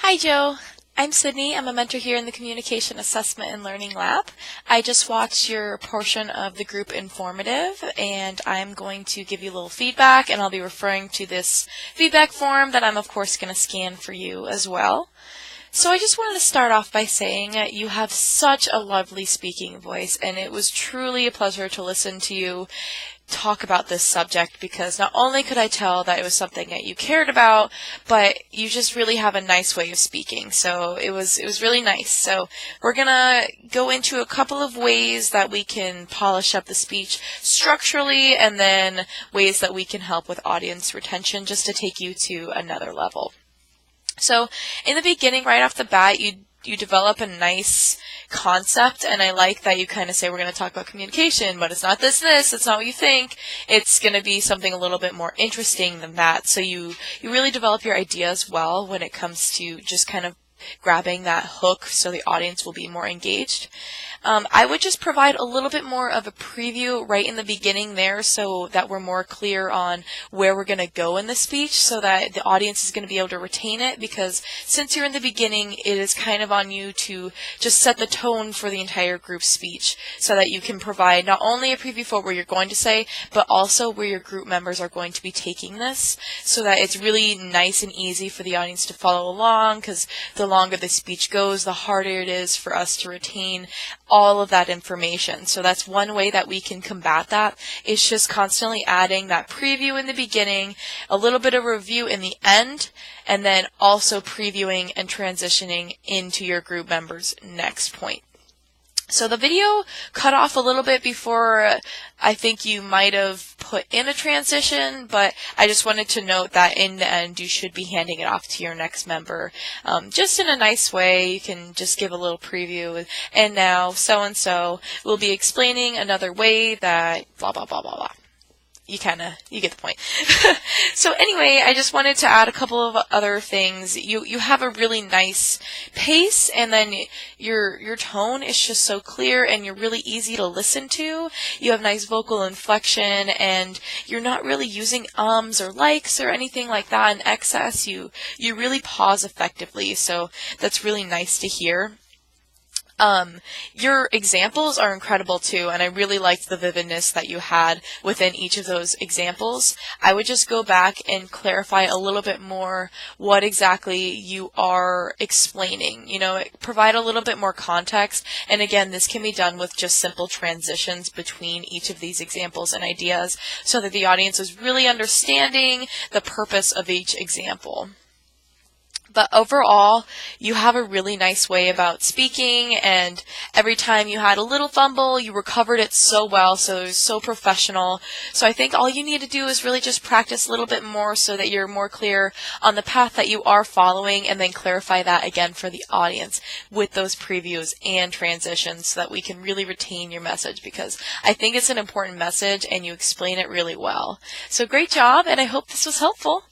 Hi, Joe. I'm Sydney. I'm a mentor here in the Communication Assessment and Learning Lab. I just watched your portion of the group informative, and I'm going to give you a little feedback, and I'll be referring to this feedback form that I'm, of course, going to scan for you as well. So I just wanted to start off by saying that you have such a lovely speaking voice, and it was truly a pleasure to listen to you talk about this subject, because not only could I tell that it was something that you cared about, but you just really have a nice way of speaking. So it was really nice. So we're gonna go into a couple of ways that we can polish up the speech structurally, and then ways that we can help with audience retention, just to take you to another level. So in the beginning, right off the bat, you develop a nice concept, and I like that you kind of say, we're going to talk about communication, but it's not this, it's not what you think. It's going to be something a little bit more interesting than that. So you really develop your ideas well when it comes to just kind of grabbing that hook so the audience will be more engaged. I would just provide a little bit more of a preview right in the beginning there, so that we're more clear on where we're going to go in the speech, so that the audience is going to be able to retain it, because since you're in the beginning, it is kind of on you to just set the tone for the entire group speech, so that you can provide not only a preview for what you're going to say, but also where your group members are going to be taking this, so that it's really nice and easy for the audience to follow along, because the longer the speech goes, the harder it is for us to retain all of that information. So that's one way that we can combat that, is just constantly adding that preview in the beginning, a little bit of review in the end, and then also previewing and transitioning into your group members' next point. So the video cut off a little bit before I think you might have put in a transition, but I just wanted to note that in the end you should be handing it off to your next member. Just in a nice way, you can just give a little preview, and now so-and-so will be explaining another way that blah, blah, blah, blah, blah. You get the point. So anyway, I just wanted to add a couple of other things. You have a really nice pace, and then your tone is just so clear, and you're really easy to listen to. You have nice vocal inflection, and you're not really using ums or likes or anything like that in excess. You really pause effectively, so that's really nice to hear. Your examples are incredible too, and I really liked the vividness that you had within each of those examples. I would just go back and clarify a little bit more what exactly you are explaining. Provide a little bit more context, and again, this can be done with just simple transitions between each of these examples and ideas, so that the audience is really understanding the purpose of each example. But overall, you have a really nice way about speaking, and every time you had a little fumble, you recovered it so well, so it was so professional. So I think all you need to do is really just practice a little bit more, so that you're more clear on the path that you are following, and then clarify that again for the audience with those previews and transitions, so that we can really retain your message, because I think it's an important message and you explain it really well. So great job, and I hope this was helpful.